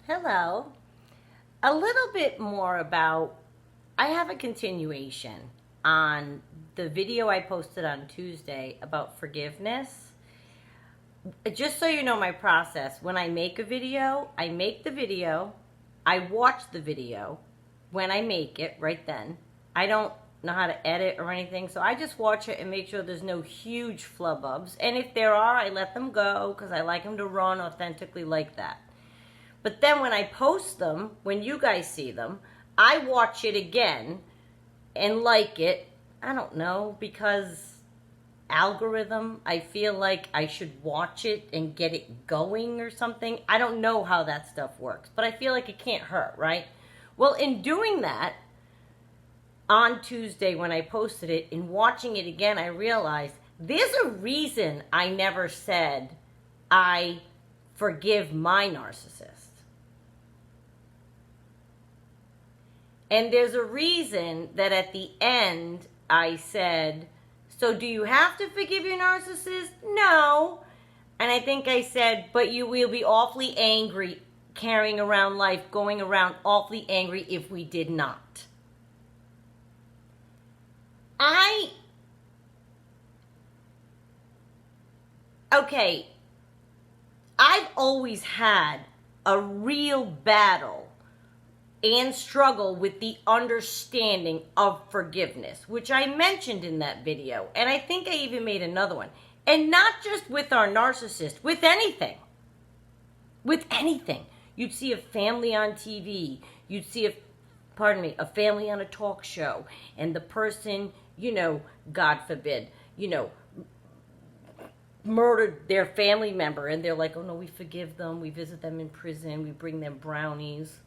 Hello. A little bit more about, I have a continuation on the video I posted on Tuesday about forgiveness. Just so you know my process, when I make a video, I make the video, I watch the video when I make it right then. I don't know how to edit or anything, so I just watch it and make sure there's no huge flubbubs. And if there are, I let them go because I like them to run authentically like that. But then when I post them, when you guys see them, I watch it again and like it. I don't know, because algorithm, I feel like I should watch it and get it going or something. I don't know how that stuff works, but I feel like it can't hurt, right? Well, in doing that, on Tuesday when I posted it, in watching it again, I realized there's a reason I never said I forgive my narcissist. And there's a reason that at the end I said, so do you have to forgive your narcissist? No. And I think I said, but you will be awfully angry carrying around life, going around awfully angry if we did not. I've always had a real battle and struggle with the understanding of forgiveness, which I mentioned in that video. And I think I even made another one. And not just with our narcissist, with anything. With anything. You'd see a family on TV. You'd see a family on a talk show. And the person, God forbid, murdered their family member. And they're like, oh no, we forgive them. We visit them in prison. We bring them brownies.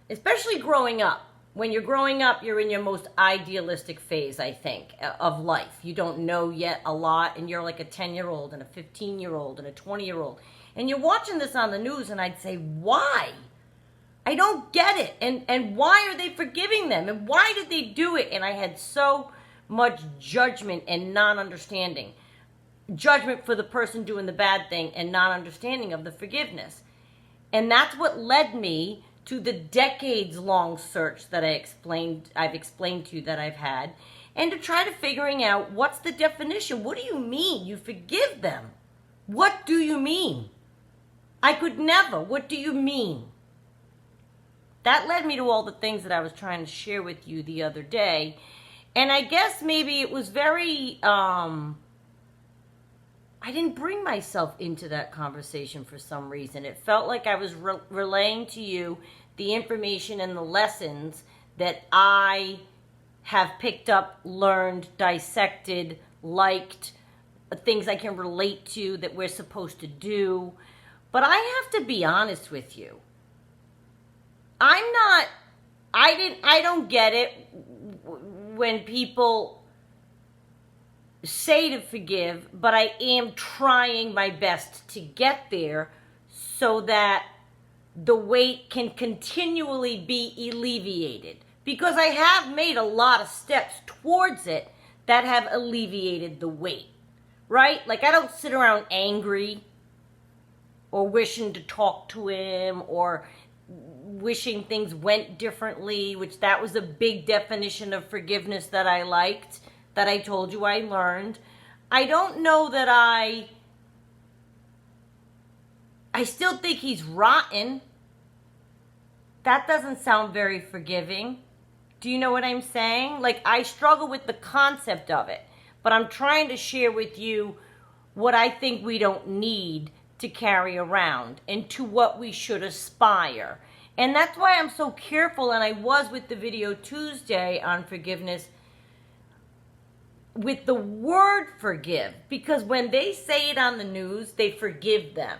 Especially growing up. When you're growing up, you're in your most idealistic phase, I think, of life. You don't know yet a lot, and you're like a 10-year-old and a 15-year-old and a 20-year-old. And you're watching this on the news, and I'd say, why? I don't get it. And why are they forgiving them? And why did they do it? And I had so much judgment and non-understanding. Judgment for the person doing the bad thing and non-understanding of the forgiveness. And that's what led me to the decades-long search that I've explained to you that I've had, and to try to figuring out what's the definition. What do you mean you forgive them? What do you mean? I could never. What do you mean? That led me to all the things that I was trying to share with you the other day, and I guess maybe it was very, I didn't bring myself into that conversation for some reason. It felt like I was relaying to you the information and the lessons that I have picked up, learned, dissected, liked, things I can relate to that we're supposed to do. But I have to be honest with you. I don't get it when people say to forgive, but I am trying my best to get there so that the weight can continually be alleviated. Because I have made a lot of steps towards it that have alleviated the weight, right? Like, I don't sit around angry or wishing to talk to him or wishing things went differently, which that was a big definition of forgiveness that I liked, that I told you I learned. I don't know that I still think he's rotten. That doesn't sound very forgiving. Do you know what I'm saying? Like, I struggle with the concept of it, but I'm trying to share with you what I think we don't need to carry around and to what we should aspire. And that's why I'm so careful, and I was with the video Tuesday on forgiveness, with the word forgive, because when they say it on the news, they forgive them.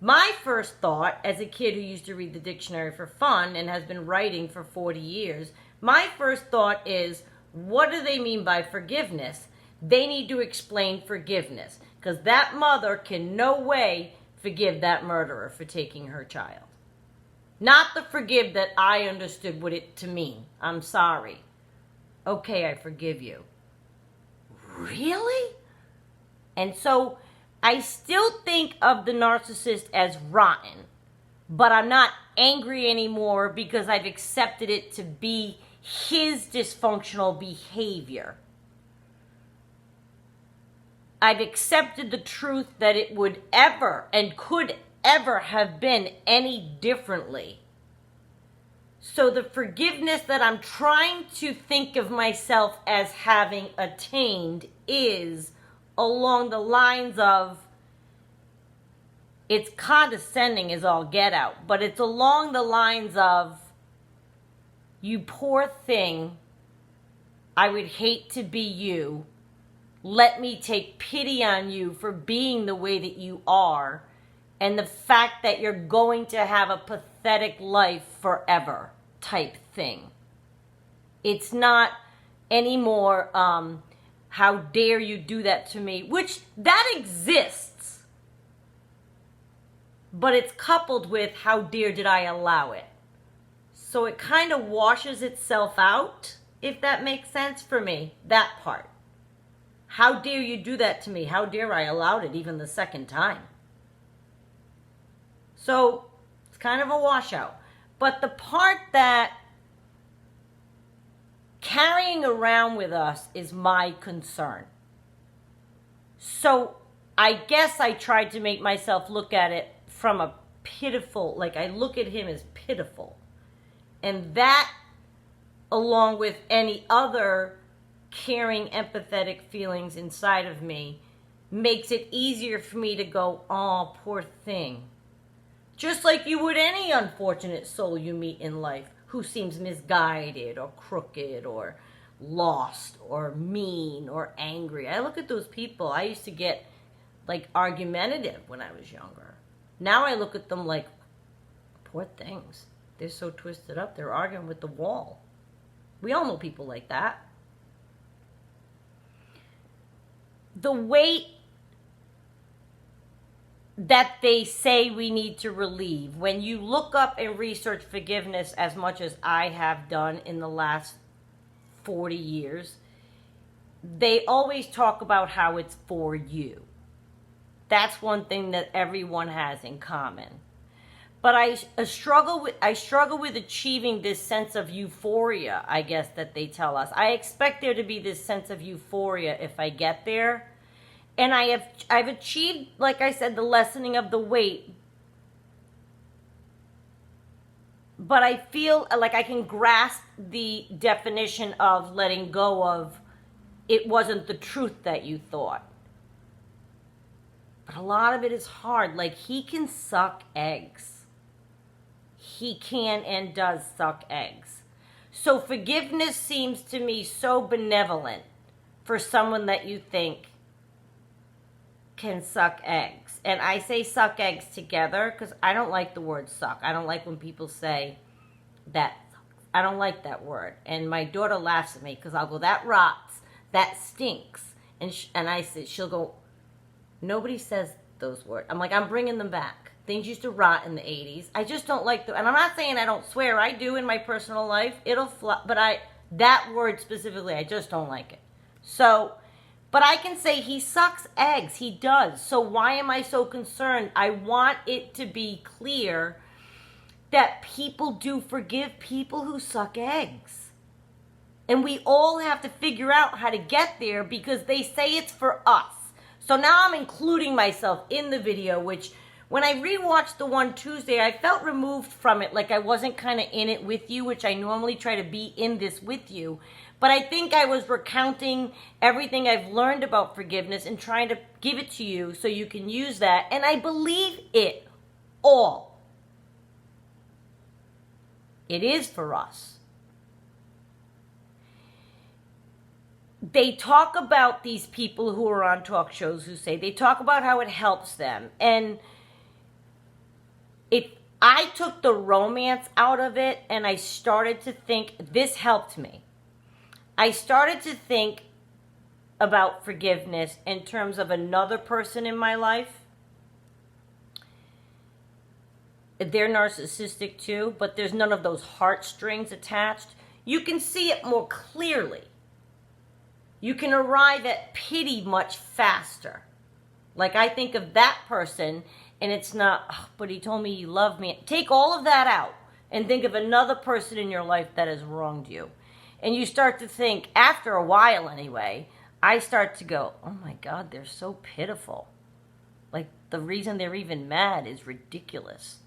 My first thought, as a kid who used to read the dictionary for fun and has been writing for 40 years, my first thought is, what do they mean by forgiveness? They need to explain forgiveness, because that mother can no way forgive that murderer for taking her child. Not the forgive that I understood what it to mean. I'm sorry. Okay, I forgive you. Really? And so I still think of the narcissist as rotten. but I'm not angry anymore because I've accepted it to be his dysfunctional behavior. I've accepted the truth that it would ever and could ever have been any differently. So the forgiveness that I'm trying to think of myself as having attained is along the lines of, it's condescending as all get out, but it's along the lines of, you poor thing, I would hate to be you. Let me take pity on you for being the way that you are, and the fact that you're going to have a pathetic life forever type thing. It's not anymore, how dare you do that to me, which that exists, but it's coupled with how dare did I allow it. So it kind of washes itself out, if that makes sense for me, that part. How dare you do that to me? How dare I allowed it even the second time? So it's kind of a washout. But the part that carrying around with us is my concern. So I guess I tried to make myself look at it from a pitiful, like I look at him as pitiful. And that, along with any other caring, empathetic feelings inside of me, makes it easier for me to go, oh, poor thing. Just like you would any unfortunate soul you meet in life who seems misguided or crooked or lost or mean or angry. I look at those people. I used to get like argumentative when I was younger. Now I look at them like, poor things. They're so twisted up. They're arguing with the wall. We all know people like that. The weight that they say we need to relieve, when you look up and research forgiveness as much as I have done in the last 40 years, they always talk about how it's for you. That's one thing that everyone has in common. But I struggle with achieving this sense of euphoria, I guess, that they tell us. I expect there to be this sense of euphoria if I get there. And I've achieved, like I said, the lessening of the weight. But I feel like I can grasp the definition of letting go of it wasn't the truth that you thought. But a lot of it is hard. Like, he can suck eggs. He can and does suck eggs. So forgiveness seems to me so benevolent for someone that you think can suck eggs. And I say suck eggs together because I don't like the word suck. I don't like when people say that. I don't like that word. And my daughter laughs at me because I'll go, that rots, that stinks. And I say, she'll go, nobody says those words. I'm like, I'm bringing them back. Things used to rot in the 80s. I just don't like them. And I'm not saying I don't swear. I do in my personal life. It'll fly. But that word specifically, I just don't like it. So, but I can say he sucks eggs. He does. So why am I so concerned? I want it to be clear that people do forgive people who suck eggs. And we all have to figure out how to get there because they say it's for us. So now I'm including myself in the video, which when I rewatched the one Tuesday, I felt removed from it, like I wasn't kind of in it with you, which I normally try to be in this with you. But I think I was recounting everything I've learned about forgiveness and trying to give it to you so you can use that. And I believe it all. It is for us. They talk about these people who are on talk shows who say, they talk about how it helps them. And I took the romance out of it and I started to think, this helped me. I started to think about forgiveness in terms of another person in my life. They're narcissistic too, but there's none of those heartstrings attached. You can see it more clearly. You can arrive at pity much faster. Like I think of that person And it's not, "Oh, but he told me he loved me." Take all of that out and think of another person in your life that has wronged you. And you start to think, after a while anyway, I start to go, oh my God, they're so pitiful. Like, the reason they're even mad is ridiculous.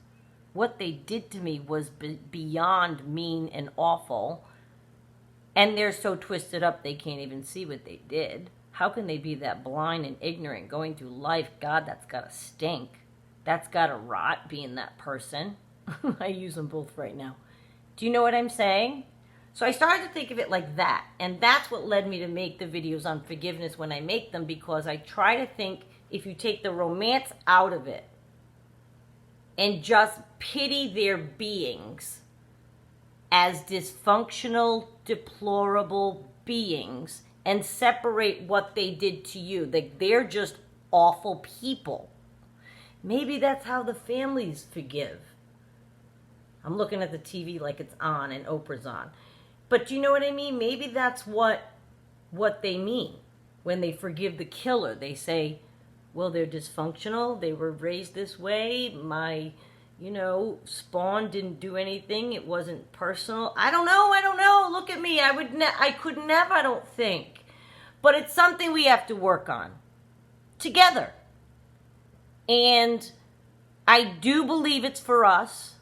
What they did to me was beyond mean and awful. And they're so twisted up they can't even see what they did. How can they be that blind and ignorant going through life? God, that's gotta stink. That's gotta rot, being that person. I use them both right now. Do you know what I'm saying? So I started to think of it like that. And that's what led me to make the videos on forgiveness when I make them, because I try to think, if you take the romance out of it and just pity their beings as dysfunctional, deplorable beings, and separate what they did to you, like they're just awful people. Maybe that's how the families forgive. I'm looking at the TV like it's on and Oprah's on. But do you know what I mean? Maybe that's what they mean when they forgive the killer. They say, well, they're dysfunctional. They were raised this way. My, spawn didn't do anything. It wasn't personal. I don't know. Look at me. I could never, I don't think. But it's something we have to work on together. And I do believe it's for us.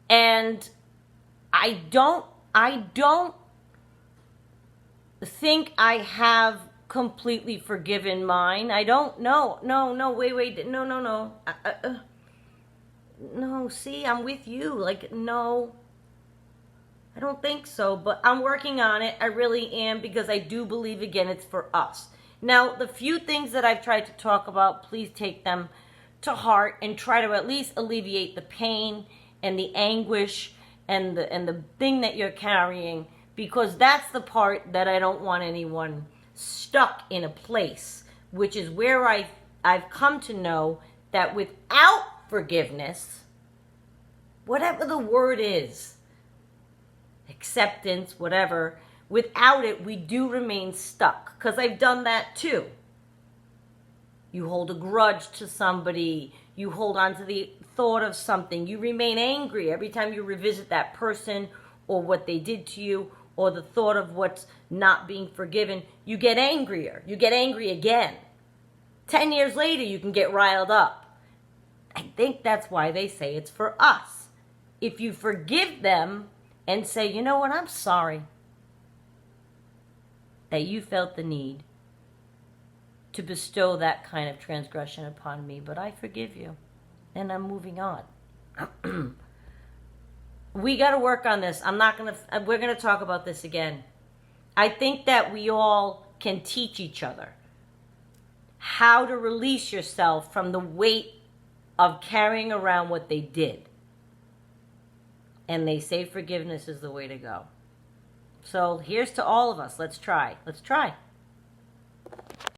And I don't think I have completely forgiven mine. I don't know. No, wait. No. No, see, I'm with you. Like, no, I don't think so, but I'm working on it. I really am, because I do believe, again, it's for us. Now, the few things that I've tried to talk about, please take them to heart and try to at least alleviate the pain and the anguish and the thing that you're carrying, because that's the part that I don't want anyone stuck in a place, which is where I've come to know that without forgiveness, whatever the word is, acceptance, whatever, without it, we do remain stuck, because I've done that too. You hold a grudge to somebody, you hold on to the thought of something, you remain angry every time you revisit that person or what they did to you, or the thought of what's not being forgiven. You get angrier, you get angry again. 10 years later, you can get riled up. I think that's why they say it's for us. If you forgive them and say, you know what, I'm sorry that you felt the need to bestow that kind of transgression upon me, but I forgive you, and I'm moving on. We got to work on this. We're going to talk about this again. I think that we all can teach each other how to release yourself from the weight of carrying around what they did. And they say forgiveness is the way to go. So here's to all of us. Let's try.